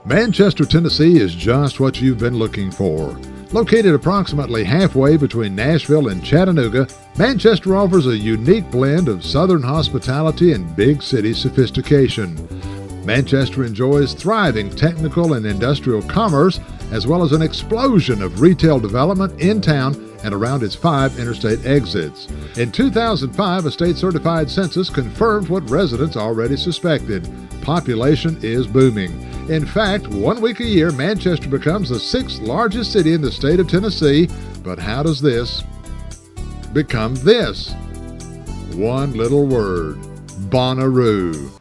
Manchester, Tennessee is just what you've been looking for. Located approximately halfway between Nashville and Chattanooga, Manchester offers a unique blend of southern hospitality and big city sophistication. Manchester enjoys thriving technical and industrial commerce, as well as an explosion of retail development in town and around its 5 interstate exits. In 2005, a state-certified census confirmed what residents already suspected. Population is booming. In fact, 1 week a year, Manchester becomes the 6th largest city in the state of Tennessee. But how does this become this? One little word: Bonnaroo.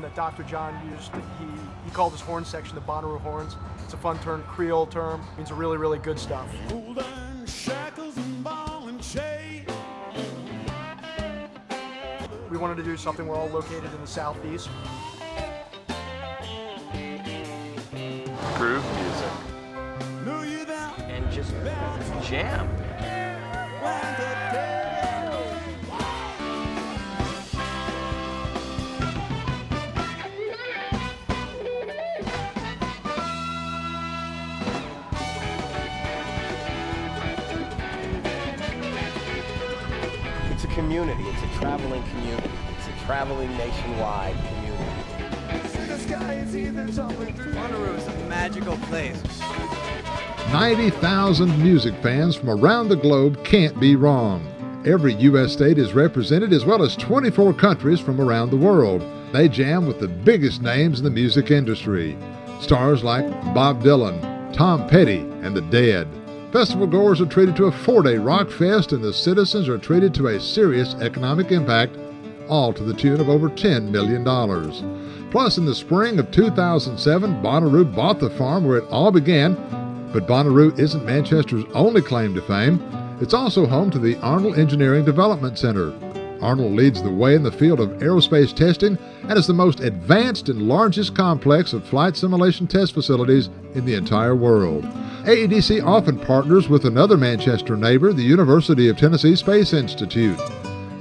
That Dr. John used, he called his horn section the Bonnaroo horns. It's a fun term, Creole term, means really, really good stuff. We wanted to do something, we're all located in the southeast. Groove music. And just jam. It's a community. It's a traveling community. It's a traveling nationwide community. Bonnaroo is a magical place. 90,000 music fans from around the globe can't be wrong. Every U.S. state is represented, as well as 24 countries from around the world. They jam with the biggest names in the music industry. Stars like Bob Dylan, Tom Petty, and The Dead. Festival goers are treated to a 4-day rock fest, and the citizens are treated to a serious economic impact, all to the tune of over $10 million. Plus, in the spring of 2007, Bonnaroo bought the farm where it all began. But Bonnaroo isn't Manchester's only claim to fame. It's also home to the Arnold Engineering Development Center. Arnold leads the way in the field of aerospace testing and is the most advanced and largest complex of flight simulation test facilities in the entire world. AEDC often partners with another Manchester neighbor, the University of Tennessee Space Institute.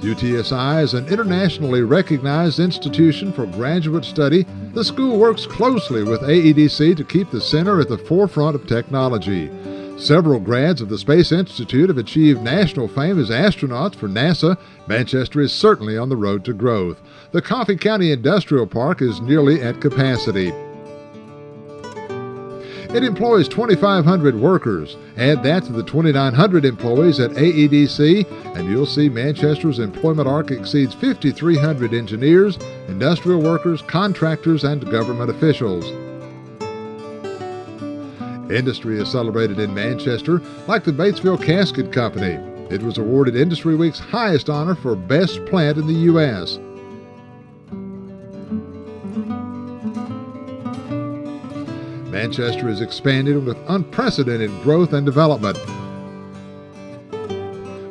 UTSI is an internationally recognized institution for graduate study. The school works closely with AEDC to keep the center at the forefront of technology. Several grads of the Space Institute have achieved national fame as astronauts for NASA. Manchester is certainly on the road to growth. The Coffee County Industrial Park is nearly at capacity. It employs 2,500 workers. Add that to the 2,900 employees at AEDC, and you'll see Manchester's employment arc exceeds 5,300 engineers, industrial workers, contractors, and government officials. Industry is celebrated in Manchester, like the Batesville Casket Company. It was awarded Industry Week's highest honor for Best Plant in the U.S. Manchester is expanding with unprecedented growth and development.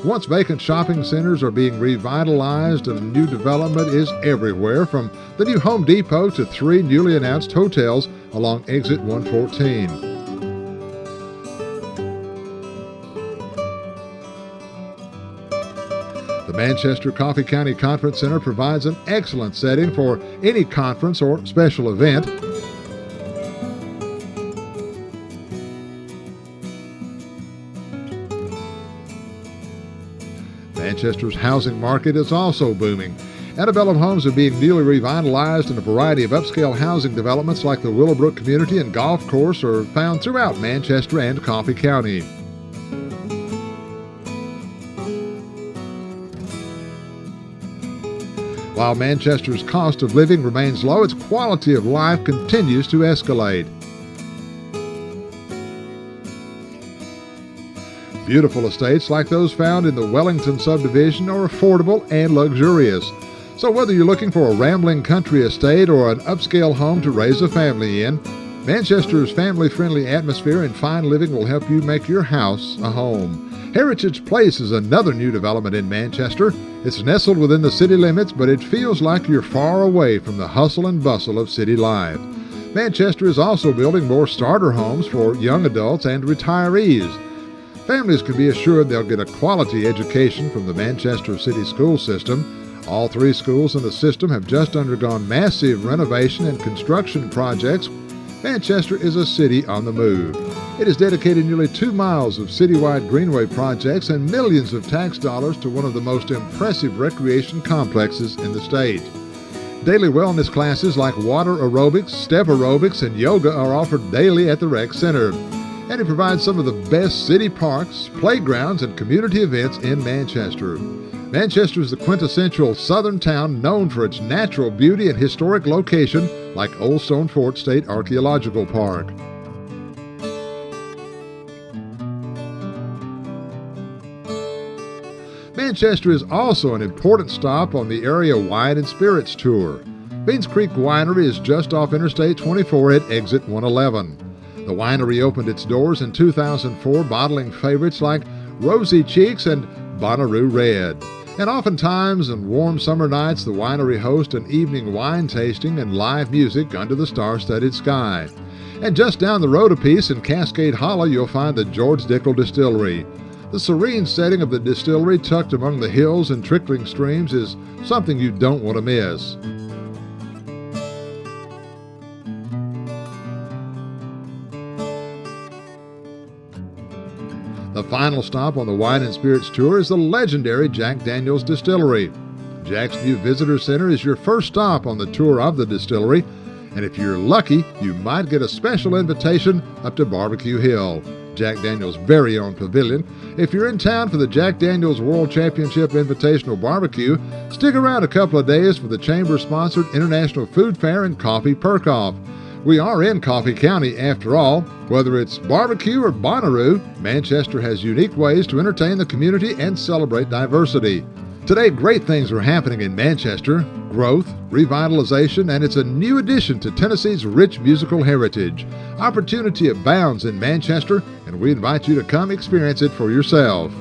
Once vacant shopping centers are being revitalized, and new development is everywhere, from the new Home Depot to 3 newly announced hotels along Exit 114. The Manchester Coffee County Conference Center provides an excellent setting for any conference or special event. Manchester's housing market is also booming. Antebellum homes are being newly revitalized, and a variety of upscale housing developments like the Willowbrook Community and Golf Course are found throughout Manchester and Coffee County. While Manchester's cost of living remains low, its quality of life continues to escalate. Beautiful estates like those found in the Wellington subdivision are affordable and luxurious. So whether you're looking for a rambling country estate or an upscale home to raise a family in, Manchester's family-friendly atmosphere and fine living will help you make your house a home. Heritage Place is another new development in Manchester. It's nestled within the city limits, but it feels like you're far away from the hustle and bustle of city life. Manchester is also building more starter homes for young adults and retirees. Families can be assured they'll get a quality education from the Manchester City School System. All 3 schools in the system have just undergone massive renovation and construction projects. Manchester is a city on the move. It has dedicated nearly 2 miles of citywide greenway projects and millions of tax dollars to one of the most impressive recreation complexes in the state. Daily wellness classes like water aerobics, step aerobics, and yoga are offered daily at the rec center. And it provides some of the best city parks, playgrounds, and community events in Manchester. Manchester is the quintessential southern town known for its natural beauty and historic location like Old Stone Fort State Archaeological Park. Manchester is also an important stop on the area wine and spirits tour. Beans Creek Winery is just off Interstate 24 at exit 111. The winery opened its doors in 2004, bottling favorites like Rosy Cheeks and Bonnaroo Red. And oftentimes on warm summer nights, the winery hosts an evening wine tasting and live music under the star-studded sky. And just down the road a piece in Cascade Hollow, you'll find the George Dickel Distillery. The serene setting of the distillery tucked among the hills and trickling streams is something you don't want to miss. The final stop on the Wine and Spirits Tour is the legendary Jack Daniel's Distillery. Jack's new visitor center is your first stop on the tour of the distillery, and if you're lucky, you might get a special invitation up to Barbecue Hill, Jack Daniel's very own pavilion. If you're in town for the Jack Daniel's World Championship Invitational Barbecue, stick around a couple of days for the Chamber-sponsored International Food Fair and Coffee Perk-Off. We are in Coffee County after all. Whether it's barbecue or Bonnaroo, Manchester has unique ways to entertain the community and celebrate diversity. Today, great things are happening in Manchester: growth, revitalization, and it's a new addition to Tennessee's rich musical heritage. Opportunity abounds in Manchester, and we invite you to come experience it for yourself.